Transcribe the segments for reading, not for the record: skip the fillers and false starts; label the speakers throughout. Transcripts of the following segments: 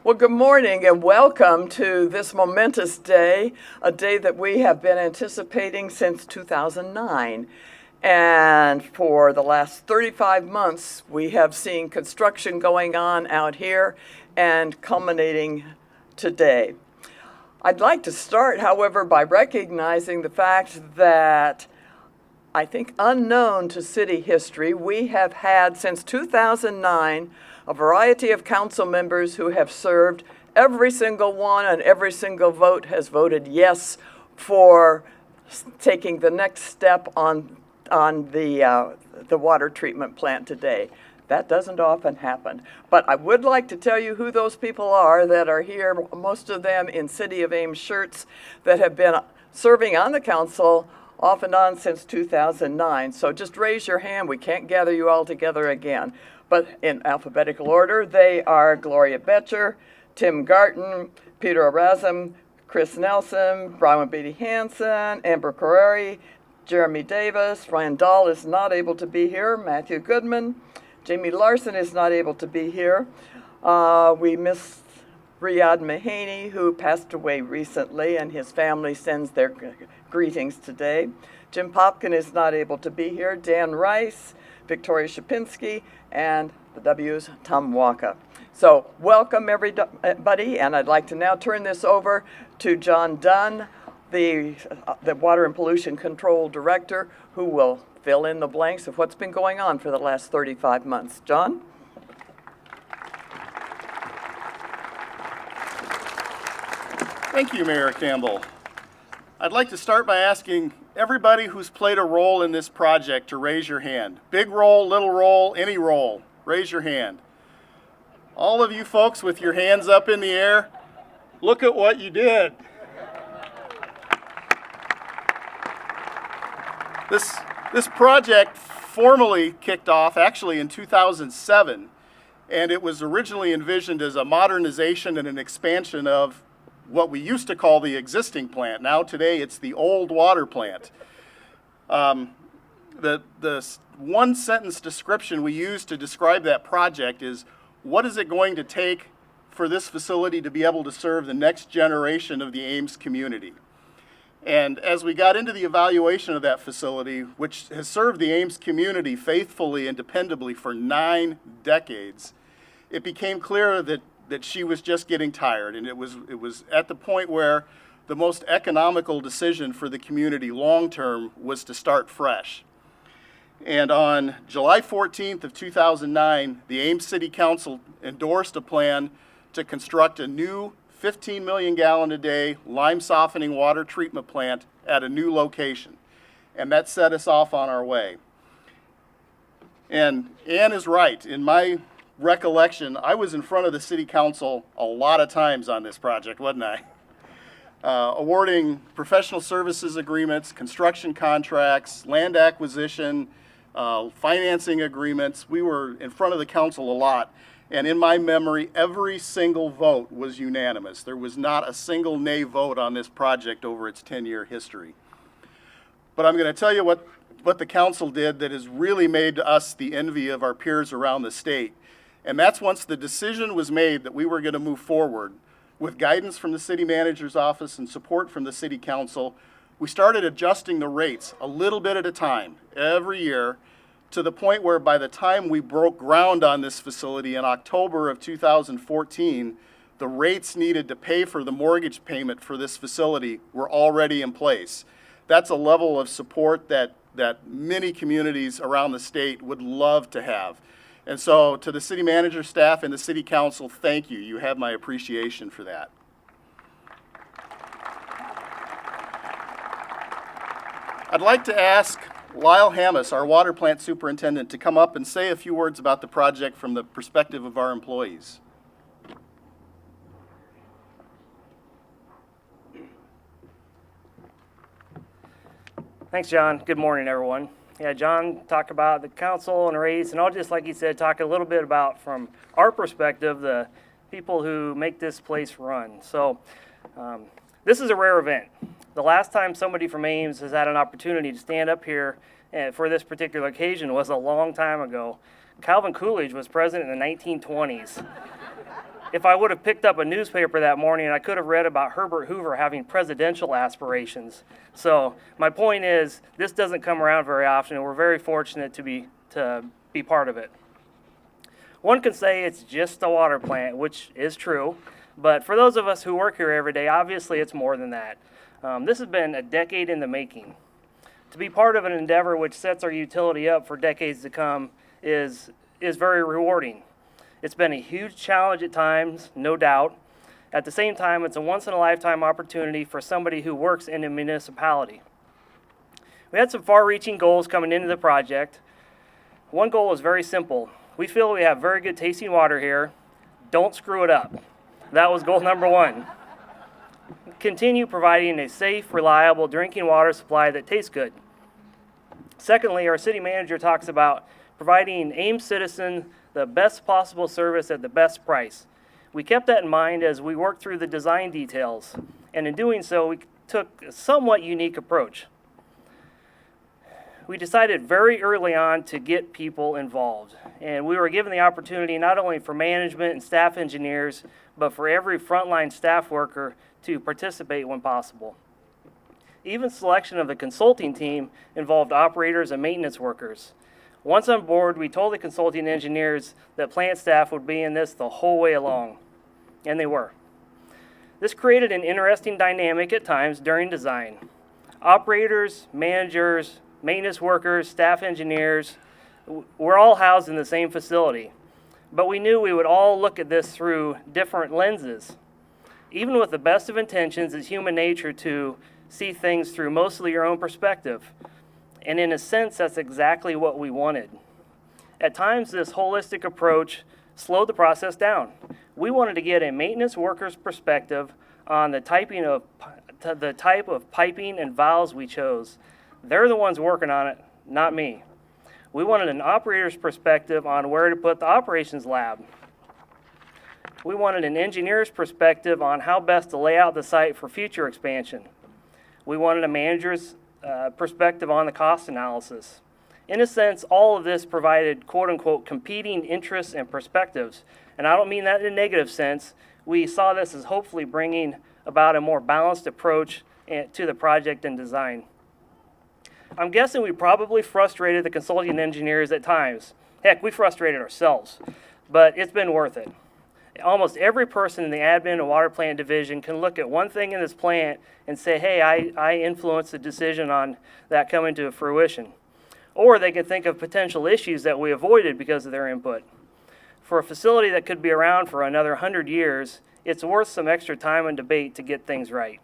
Speaker 1: Well, good morning and welcome to this momentous day, a day that we have been anticipating since 2009. And for the last 35 months, we have seen construction going on out here and culminating today. I'd like to start, however, by recognizing the fact that I think unknown to city history, we have had since 2009 a variety of council members who have served. Every single one and every single vote has voted yes for taking the next step on the water treatment plant today. That doesn't often happen. But I would like to tell you who those people are that are here, most of them in City of Ames shirts that have been serving on the council off and on since 2009. So just raise your hand. We can't gather you all together again. But in alphabetical order, they are Gloria Betcher, Tim Garton, Peter Erasm, Chris Nelson, Brian Beatty Hansen, Amber Carreri, Jeremy Davis. Ryan Dahl is not able to be here. Matthew Goodman. Jamie Larson is not able to be here. We miss Riyad Mahaney, who passed away recently, and his family sends their greetings today. Jim Popkin is not able to be here. Dan Rice, Victoria Shapinski, and the W's, Tom Waka. So welcome everybody, and I'd like to now turn this over to John Dunn, the Water and Pollution Control Director, who will fill in the blanks of what's been going on for the last 35 months. John?
Speaker 2: Thank you, Mayor Campbell. I'd like to start by asking everybody who's played a role in this project to raise your hand. Big role, little role, any role, raise your hand. All of you folks with your hands up in the air, look at what you did. This project formally kicked off actually in 2007, and it was originally envisioned as a modernization and an expansion of what we used to call the existing plant. Now today it's the old water plant. The one sentence description we use to describe that project is, what is it going to take for this facility to be able to serve the next generation of the Ames community? And as we got into the evaluation of that facility, which has served the Ames community faithfully and dependably for 9 decades, it became clear that she was just getting tired, and it was at the point where the most economical decision for the community long-term was to start fresh. And on July 14th of 2009, the Ames City Council endorsed a plan to construct a new 15 million gallon a day lime softening water treatment plant at a new location. And that set us off on our way. And Ann is right. In my recollection, I was in front of the City Council a lot of times on this project, wasn't I? Awarding professional services agreements, construction contracts, land acquisition, financing agreements. We were in front of the council a lot. And in my memory, every single vote was unanimous. There was not a single nay vote on this project over its 10-year history. But I'm going to tell you what the council did that has really made us the envy of our peers around the state. And that's once the decision was made that we were going to move forward with guidance from the city manager's office and support from the city council, we started adjusting the rates a little bit at a time every year, to the point where by the time we broke ground on this facility in October of 2014, the rates needed to pay for the mortgage payment for this facility were already in place. That's a level of support that many communities around the state would love to have. And so to the city manager, staff, and the city council, thank you. You have my appreciation for that. I'd like to ask Lyle Hammis, our water plant superintendent, to come up and say a few words about the project from the perspective of our employees.
Speaker 3: Thanks, John. Good morning, everyone. Yeah, John talked about the council and the rates, and I'll just, like he said, talk a little bit about, from our perspective, the people who make this place run. So this is a rare event. The last time somebody from Ames has had an opportunity to stand up here for this particular occasion was a long time ago. Calvin Coolidge was president in the 1920s. If I would have picked up a newspaper that morning, I could have read about Herbert Hoover having presidential aspirations. So my point is, this doesn't come around very often, and we're very fortunate to be part of it. One can say it's just a water plant, which is true, but for those of us who work here every day, obviously it's more than that. This has been a decade in the making. To be part of an endeavor which sets our utility up for decades to come is very rewarding. It's been a huge challenge at times, no doubt. At the same time, it's a once-in-a-lifetime opportunity for somebody who works in a municipality. We had some far-reaching goals coming into the project. One goal was very simple. We feel we have very good tasting water here. Don't screw it up. That was goal number one. Continue providing a safe, reliable drinking water supply that tastes good. Secondly, our city manager talks about providing Ames citizens the best possible service at the best price. We kept that in mind as we worked through the design details, and in doing so, we took a somewhat unique approach. We decided very early on to get people involved, and we were given the opportunity not only for management and staff engineers, but for every frontline staff worker to participate when possible. Even selection of the consulting team involved operators and maintenance workers. Once on board, we told the consulting engineers that plant staff would be in this the whole way along, and they were. This created an interesting dynamic at times during design. Operators, managers, maintenance workers, staff engineers, we're all housed in the same facility, but we knew we would all look at this through different lenses. Even with the best of intentions, it's human nature to see things through mostly your own perspective. And in a sense, that's exactly what we wanted. At times, this holistic approach slowed the process down. We wanted to get a maintenance worker's perspective on the type of piping and valves we chose. They're the ones working on it, not me. We wanted an operator's perspective on where to put the operations lab. We wanted an engineer's perspective on how best to lay out the site for future expansion. We wanted a manager's perspective on the cost analysis. In a sense, all of this provided quote-unquote competing interests and perspectives. And I don't mean that in a negative sense. We saw this as hopefully bringing about a more balanced approach to the project and design. I'm guessing we probably frustrated the consulting engineers at times. Heck, we frustrated ourselves, but it's been worth it. Almost every person in the admin and water plant division can look at one thing in this plant and say, hey, I influenced the decision on that coming to fruition. Or they can think of potential issues that we avoided because of their input. For a facility that could be around for another 100 years, it's worth some extra time and debate to get things right.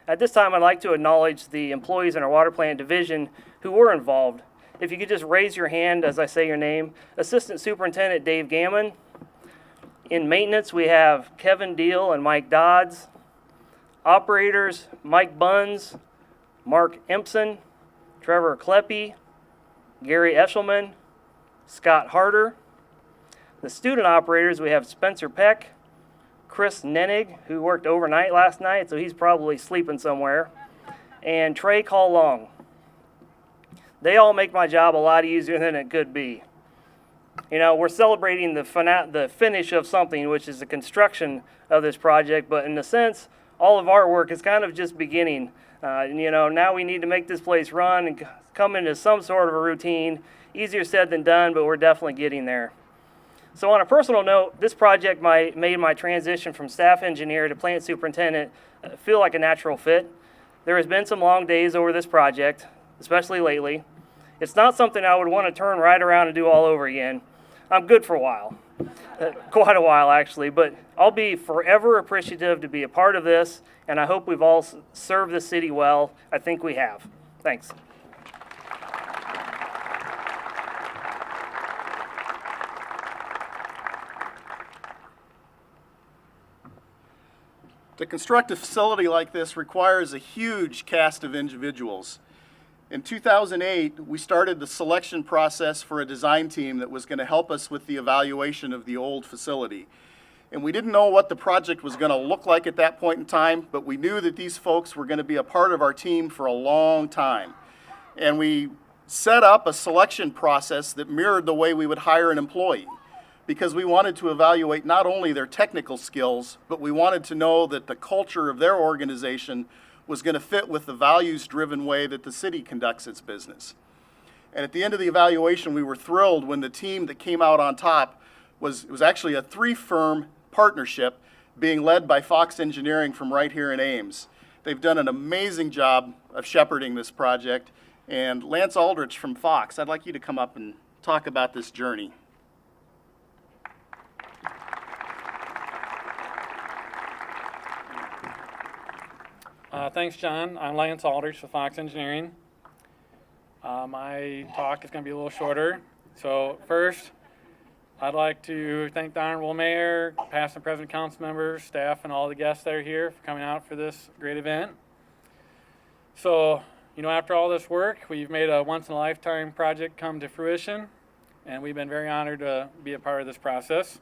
Speaker 3: At this time, I'd like to acknowledge the employees in our water plant division who were involved. If you could just raise your hand as I say your name. Assistant Superintendent Dave Gammon. In maintenance, we have Kevin Deal and Mike Dodds. Operators, Mike Buns, Mark Empson, Trevor Kleppe, Gary Eshelman, Scott Harder. The student operators, we have Spencer Peck, Chris Nenig, who worked overnight last night, so he's probably sleeping somewhere, and Trey Call Long. They all make my job a lot easier than it could be. You know, we're celebrating the finish of something, which is the construction of this project, but in a sense, all of our work is kind of just beginning. Now we need to make this place run and come into some sort of a routine. Easier said than done, but we're definitely getting there. So on a personal note, this project made my transition from staff engineer to plant superintendent feel like a natural fit. There has been some long days over this project, especially lately. It's not something I would want to turn right around and do all over again. I'm good for a while, quite a while actually, but I'll be forever appreciative to be a part of this, and I hope we've all served the city well. I think we have. Thanks.
Speaker 2: To construct a facility like this requires a huge cast of individuals. In 2008, we started the selection process for a design team that was going to help us with the evaluation of the old facility. And we didn't know what the project was going to look like at that point in time, but we knew that these folks were going to be a part of our team for a long time. And we set up a selection process that mirrored the way we would hire an employee. because we wanted to evaluate not only their technical skills, but we wanted to know that the culture of their organization was going to fit with the values-driven way that the city conducts its business. And at the end of the evaluation, we were thrilled when the team that came out on top was actually a 3-firm partnership being led by Fox Engineering from right here in Ames. They've done an amazing job of shepherding this project. And Lance Aldrich from Fox, I'd like you to come up and talk about this journey.
Speaker 4: Thanks, John. I'm Lance Aldrich with Fox Engineering. My talk is going to be a little shorter. So first, I'd like to thank the Honorable Mayor, past and present council members, staff, and all the guests that are here for coming out for this great event. So, after all this work, we've made a once-in-a-lifetime project come to fruition, and we've been very honored to be a part of this process.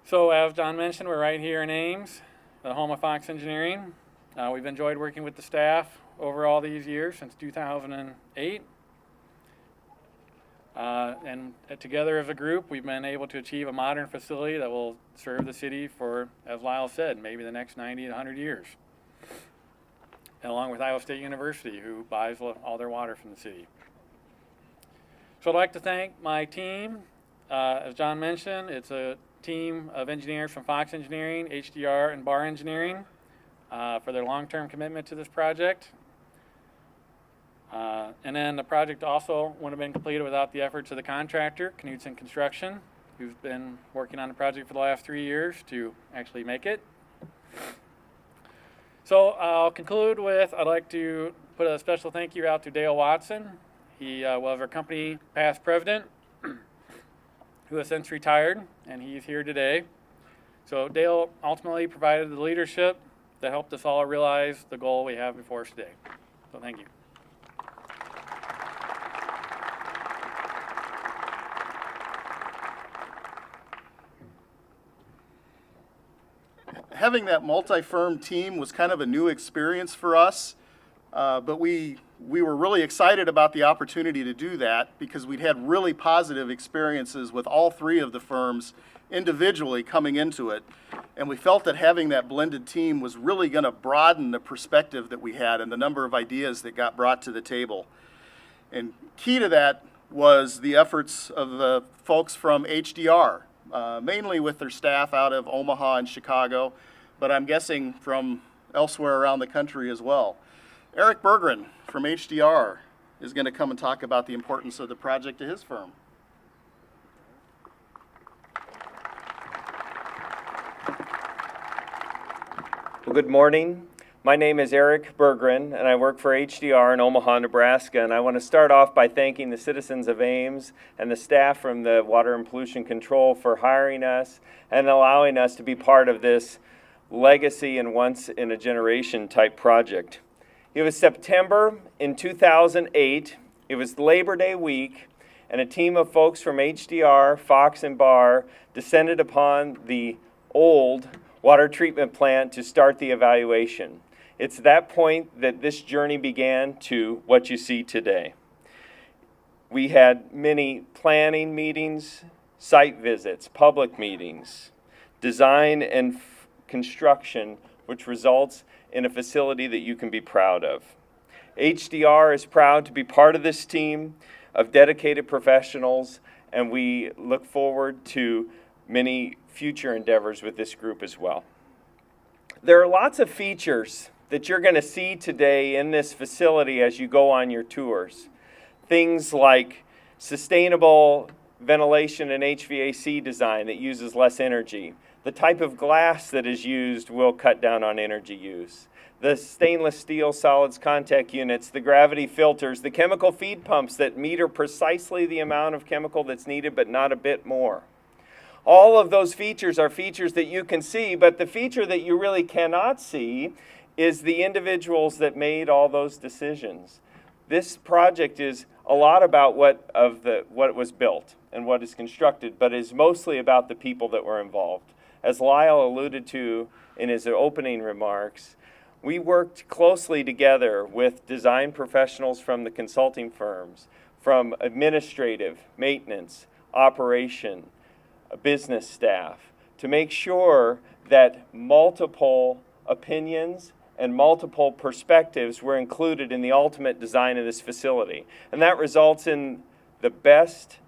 Speaker 4: So, as John mentioned, we're right here in Ames, the home of Fox Engineering. We've enjoyed working with the staff over all these years, since 2008. And together as a group, we've been able to achieve a modern facility that will serve the city for, as Lyle said, maybe the next 90 to 100 years. And along with Iowa State University, who buys all their water from the city. So I'd like to thank my team. As John mentioned, it's a team of engineers from Fox Engineering, HDR, and Bar Engineering for their long-term commitment to this project. And then the project also wouldn't have been completed without the efforts of the contractor, Knudsen Construction, who's been working on the project for the last 3 years to actually make it. So I'll conclude with, I'd like to put a special thank you out to Dale Watson. He was our company past president, who has since retired, and he's here today. So Dale ultimately provided the leadership that helped us all realize the goal we have before us today. So thank you.
Speaker 2: Having that multi-firm team was kind of a new experience for us, but we were really excited about the opportunity to do that because we'd had really positive experiences with all 3 of the firms individually coming into it, and we felt that having that blended team was really going to broaden the perspective that we had and the number of ideas that got brought to the table. And key to that was the efforts of the folks from HDR, mainly with their staff out of Omaha and Chicago, but I'm guessing from elsewhere around the country as well. Eric Berggren from HDR is going to come and talk about the importance of the project to his firm.
Speaker 5: Well, good morning. My name is Eric Berggren, and I work for HDR in Omaha, Nebraska. And I want to start off by thanking the citizens of Ames and the staff from the Water and Pollution Control for hiring us and allowing us to be part of this legacy and once-in-a-generation type project. It was September in 2008. It was Labor Day week, and a team of folks from HDR, Fox, and Bar descended upon the old water treatment plant to start the evaluation. It's that point that this journey began to what you see today. We had many planning meetings, site visits, public meetings, design and construction, which results in a facility that you can be proud of. HDR is proud to be part of this team of dedicated professionals, and we look forward to many future endeavors with this group as well. There are lots of features that you're going to see today in this facility as you go on your tours. Things like sustainable ventilation and HVAC design that uses less energy. The type of glass that is used will cut down on energy use. The stainless steel solids contact units, the gravity filters, the chemical feed pumps that meter precisely the amount of chemical that's needed but not a bit more. All of those features are features that you can see, but the feature that you really cannot see is the individuals that made all those decisions. This project is a lot about what was built and what is constructed, but is mostly about the people that were involved. As Lyle alluded to in his opening remarks, we worked closely together with design professionals from the consulting firms, from administrative, maintenance, operation, business staff, to make sure that multiple opinions and multiple perspectives were included in the ultimate design of this facility. And that results in the best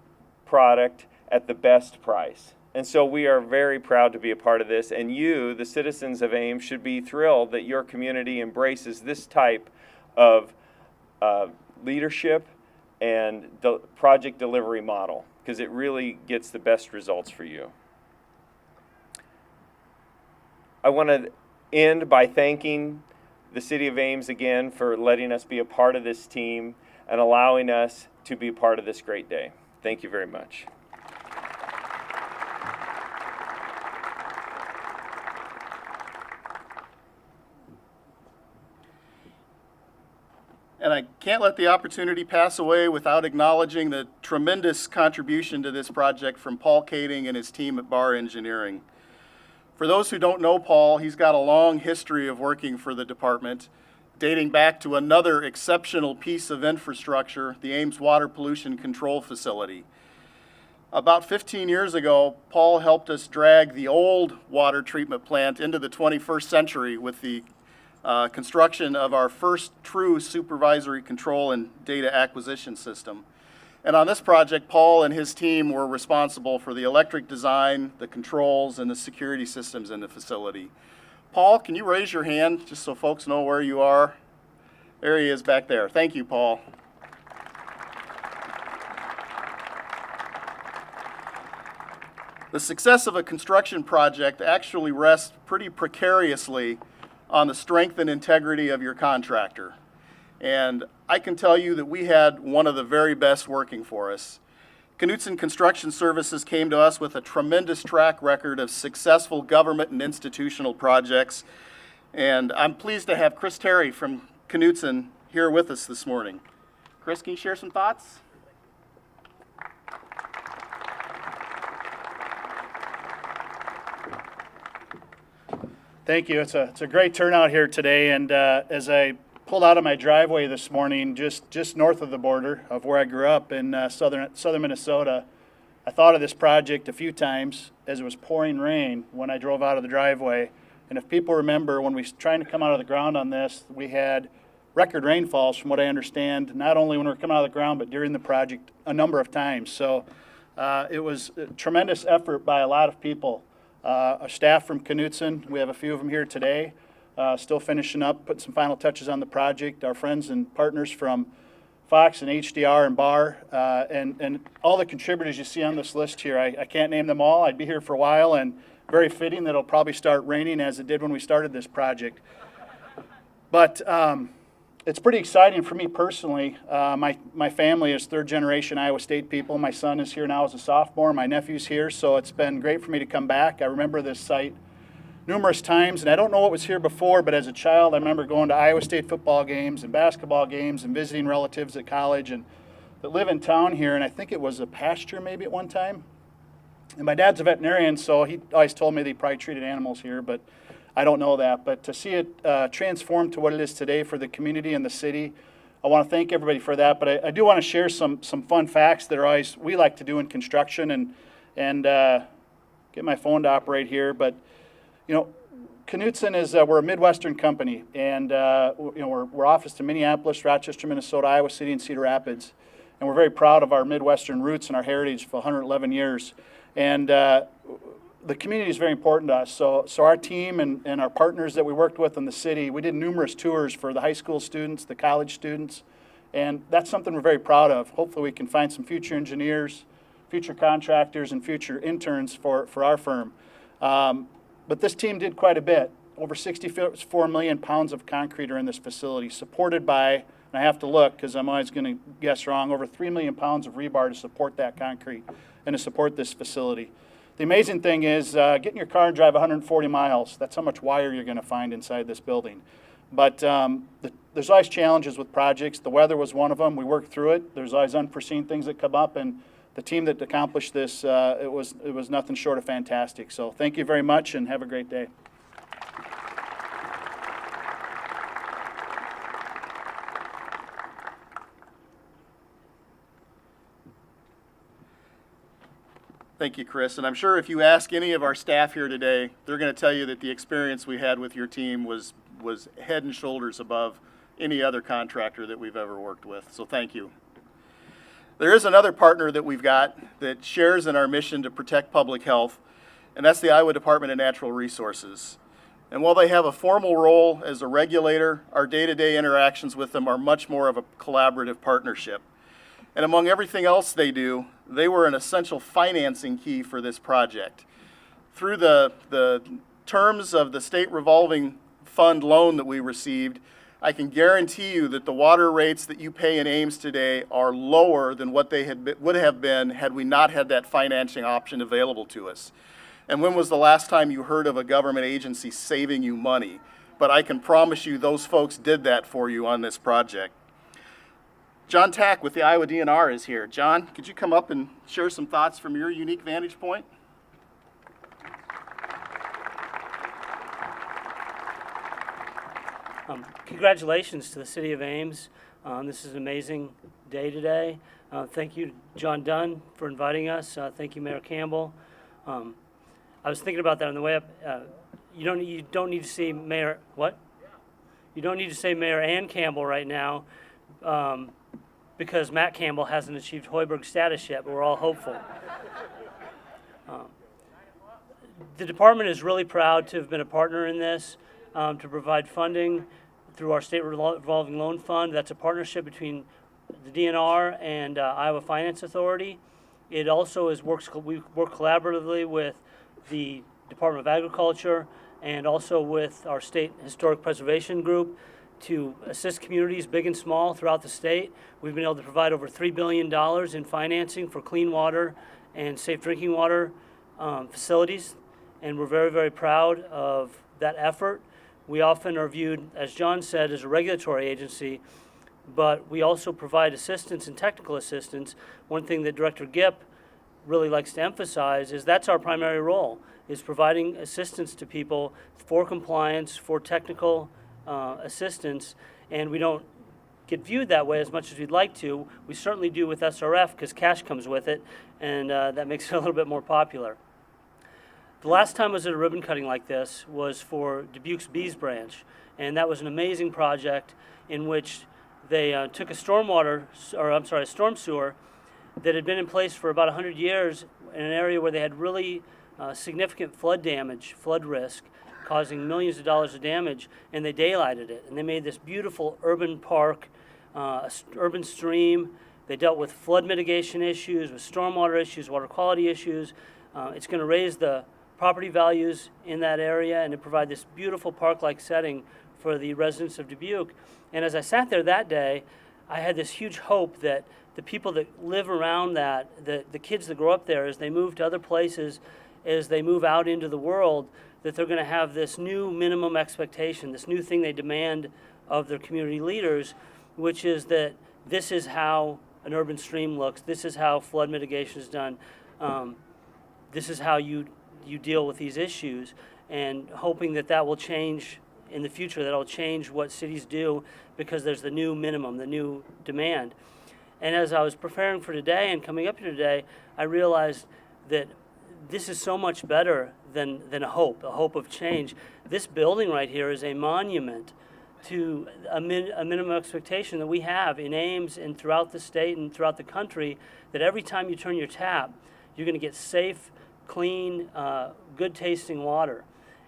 Speaker 5: product at the best price. And so we are very proud to be a part of this, and you, the citizens of Ames, should be thrilled that your community embraces this type of leadership and the project delivery model, because it really gets the best results for you. I want to end by thanking the City of Ames again for letting us be a part of this team and allowing us to be part of this great day. Thank you very much.
Speaker 2: And I can't let the opportunity pass away without acknowledging the tremendous contribution to this project from Paul Kading and his team at Barr Engineering. For those who don't know Paul, he's got a long history of working for the department, dating back to another exceptional piece of infrastructure, the Ames Water Pollution Control Facility. About 15 years ago, Paul helped us drag the old water treatment plant into the 21st century with the construction of our first true supervisory control and data acquisition system. And on this project, Paul and his team were responsible for the electric design, the controls, and the security systems in the facility. Paul, can you raise your hand just so folks know where you are? There he is back there. Thank you, Paul. The success of a construction project actually rests pretty precariously on the strength and integrity of your contractor. And I can tell you that we had one of the very best working for us. Knutson Construction Services came to us with a tremendous track record of successful government and institutional projects. And I'm pleased to have Chris Terry from Knutson here with us this morning. Chris, can you share some thoughts?
Speaker 6: Thank you. It's a great turnout here today, and as I pulled out of my driveway this morning, just north of the border of where I grew up in southern Minnesota, I thought of this project a few times as it was pouring rain when I drove out of the driveway. And if people remember, when we were trying to come out of the ground on this, we had record rainfalls, from what I understand, not only when we were coming out of the ground, but during the project a number of times. So it was a tremendous effort by a lot of people. Our staff from Knutson, we have a few of them here today, still finishing up, putting some final touches on the project. Our friends and partners from Fox and HDR and Barr, and all the contributors you see on this list here. I can't name them all. I'd be here for a while, and very fitting that it'll probably start raining as it did when we started this project. But it's pretty exciting for me personally. My family is third generation Iowa State people. My son is here now as a sophomore. My nephew's here, so it's been great for me to come back. I remember this site numerous times, and I don't know what was here before, but as a child I remember going to Iowa State football games and basketball games and visiting relatives at college and that live in town here, and I think it was a pasture maybe at one time. And my dad's a veterinarian, so he always told me they probably treated animals here, but I don't know that. But to see it transform to what it is today for the community and the city, I want to thank everybody for that. But I do want to share some fun facts that are always we like to do in construction, and get my phone to operate here. But you know, Knutson is we're a Midwestern company, and you know, we're officed in Minneapolis, Rochester, Minnesota, Iowa City, and Cedar Rapids, and we're very proud of our Midwestern roots and our heritage for 111 years. And the community is very important to us. So our team and our partners that we worked with in the city, we did numerous tours for the high school students, the college students, and that's something we're very proud of. Hopefully we can find some future engineers, future contractors, and future interns for our firm. But this team did quite a bit. Over 64 million pounds of concrete are in this facility, supported by, and I have to look because I'm always going to guess wrong, over 3 million pounds of rebar to support that concrete and to support this facility. The amazing thing is get in your car and drive 140 miles. That's how much wire you're going to find inside this building. But there's always challenges with projects. The weather was one of them. We worked through it. There's always unforeseen things that come up, and the team that accomplished this, it was nothing short of fantastic. So thank you very much, and have a great day.
Speaker 2: Thank you, Chris. And I'm sure if you ask any of our staff here today, they're going to tell you that the experience we had with your team was head and shoulders above any other contractor that we've ever worked with. So thank you. There is another partner that we've got that shares in our mission to protect public health, and that's the Iowa Department of Natural Resources. And while they have a formal role as a regulator, our day-to-day interactions with them are much more of a collaborative partnership. And among everything else they do, they were an essential financing key for this project. Through the terms of the state revolving fund loan that we received, I can guarantee you that the water rates that you pay in Ames today are lower than what they would have been had we not had that financing option available to us. And when was the last time you heard of a government agency saving you money? But I can promise you those folks did that for you on this project. John Tack with the Iowa DNR is here. John, could you come up and share some thoughts from your unique vantage point?
Speaker 7: Congratulations to the City of Ames. This is an amazing day today. Thank you, John Dunn, for inviting us. Thank you, Mayor Campbell. I was thinking about that on the way up. You don't need to see Mayor, what? You don't need to say Mayor Ann Campbell right now because Matt Campbell hasn't achieved Hoiberg status yet, but we're all hopeful. The department is really proud to have been a partner in this, to provide funding through our state revolving loan fund. That's a partnership between the DNR and Iowa Finance Authority. It also we work collaboratively with the Department of Agriculture and also with our state historic preservation group to assist communities big and small throughout the state. We've been able to provide over $3 billion in financing for clean water and safe drinking water facilities, and we're very, very proud of that effort. We often are viewed, as John said, as a regulatory agency, but we also provide assistance and technical assistance. One thing that Director Gipp really likes to emphasize is that's our primary role, is providing assistance to people for compliance, for technical assistance, and we don't get viewed that way as much as we'd like to. We certainly do with SRF because cash comes with it, and that makes it a little bit more popular. The last time I was at a ribbon cutting like this was for Dubuque's Bees Branch, and that was an amazing project in which they took a storm sewer that had been in place for about 100 years in an area where they had really significant flood damage, flood risk, causing millions of dollars of damage, and they daylighted it. And they made this beautiful urban park, urban stream. They dealt with flood mitigation issues, with stormwater issues, water quality issues. It's going to raise the property values in that area and to provide this beautiful park-like setting for the residents of Dubuque. And as I sat there that day, I had this huge hope that the people that live around that, the kids that grow up there, as they move to other places, as they move out into the world, that they're going to have this new minimum expectation, this new thing they demand of their community leaders, which is that this is how an urban stream looks, this is how flood mitigation is done, this is how you deal with these issues, and hoping that that will change in the future, that will change what cities do because there's the new minimum, the new demand. And as I was preparing for today and coming up here today, I realized that this is so much better than a hope of change. This building right here is a monument to a minimum expectation that we have in Ames and throughout the state and throughout the country, that every time you turn your tap, you're going to get safe, clean, good tasting water.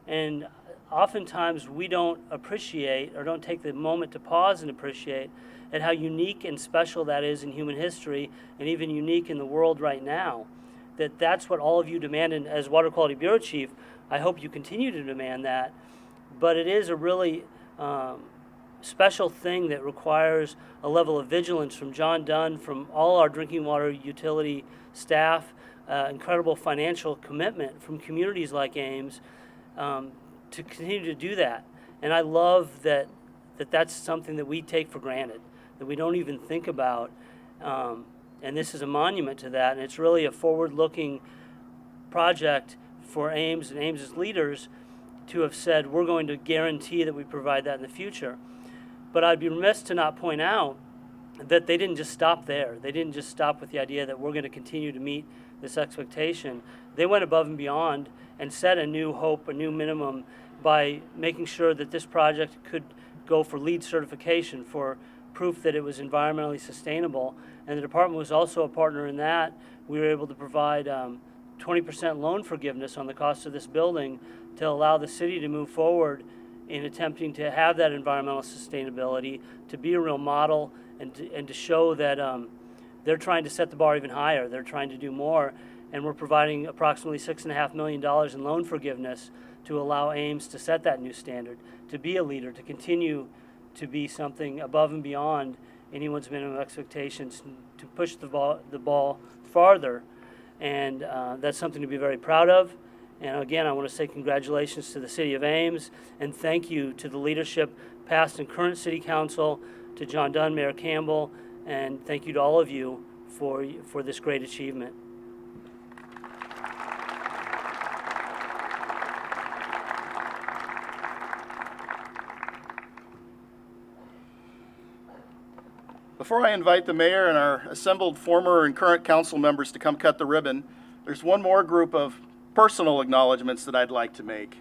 Speaker 7: And oftentimes we don't appreciate or don't take the moment to pause and appreciate at how unique and special that is in human history and even unique in the world right now. That's what all of you demand, and as Water Quality Bureau Chief, I hope you continue to demand that. But it is a really special thing that requires a level of vigilance from John Dunn, from all our drinking water utility staff, incredible financial commitment from communities like Ames to continue to do that. And I love that that's something that we take for granted, that we don't even think about. And this is a monument to that, and it's really a forward-looking project for Ames and Ames's leaders to have said, we're going to guarantee that we provide that in the future. But I'd be remiss to not point out that they didn't just stop there. They didn't just stop with the idea that we're going to continue to meet this expectation, they went above and beyond and set a new hope, a new minimum, by making sure that this project could go for LEED certification, for proof that it was environmentally sustainable. And the department was also a partner in that. We were able to provide 20% loan forgiveness on the cost of this building to allow the city to move forward in attempting to have that environmental sustainability, to be a real model, and to show that they're trying to set the bar even higher. They're trying to do more, and we're providing approximately $6.5 million in loan forgiveness to allow Ames to set that new standard, to be a leader, to continue to be something above and beyond anyone's minimum expectations, to push the ball farther. And that's something to be very proud of. And again, I want to say congratulations to the City of Ames, and thank you to the leadership, past and current City Council, to John Dunn, Mayor Campbell, and thank you to all of you for this great achievement.
Speaker 2: Before I invite the mayor and our assembled former and current council members to come cut the ribbon, there's one more group of personal acknowledgments that I'd like to make.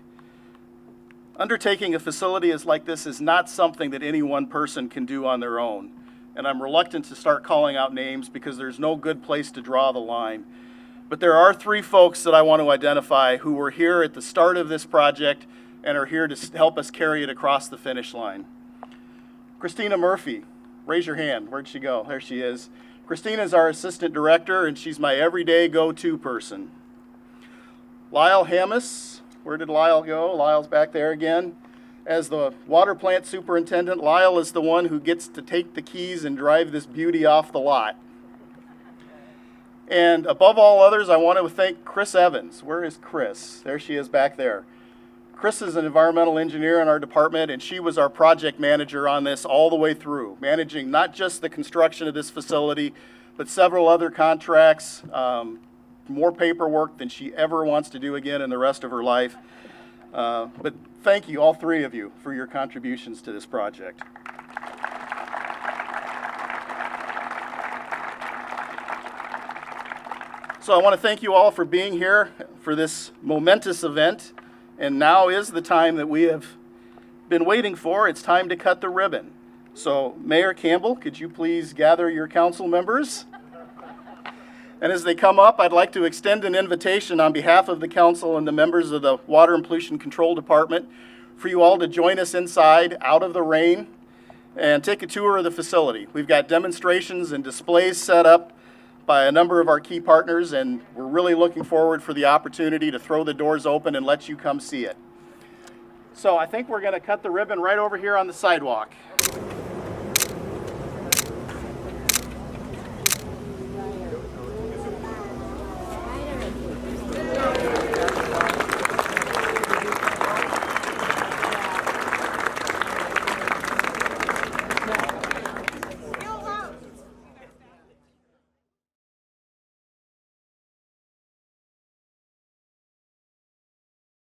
Speaker 2: Undertaking a facility like this is not something that any one person can do on their own, and I'm reluctant to start calling out names because there's no good place to draw the line. But there are 3 folks that I want to identify who were here at the start of this project and are here to help us carry it across the finish line. Christina Murphy, raise your hand. Where'd she go? There she is. Christina's our assistant director, and she's my everyday go-to person. Lyle Hammis, where did Lyle go? Lyle's back there again. As the water plant superintendent, Lyle is the one who gets to take the keys and drive this beauty off the lot. And above all others, I want to thank Chris Evans. Where is Chris? There she is back there. Chris is an environmental engineer in our department, and she was our project manager on this all the way through, managing not just the construction of this facility, but several other contracts, more paperwork than she ever wants to do again in the rest of her life. But thank you, all 3 of you, for your contributions to this project. So I want to thank you all for being here for this momentous event. And now is the time that we have been waiting for. It's time to cut the ribbon. So Mayor Campbell, could you please gather your council members? And as they come up, I'd like to extend an invitation on behalf of the council and the members of the Water and Pollution Control Department for you all to join us inside, out of the rain, and take a tour of the facility. We've got demonstrations and displays set up by a number of our key partners, and we're really looking forward for the opportunity to throw the doors open and let you come see it. So I think we're going to cut the ribbon right over here on the sidewalk.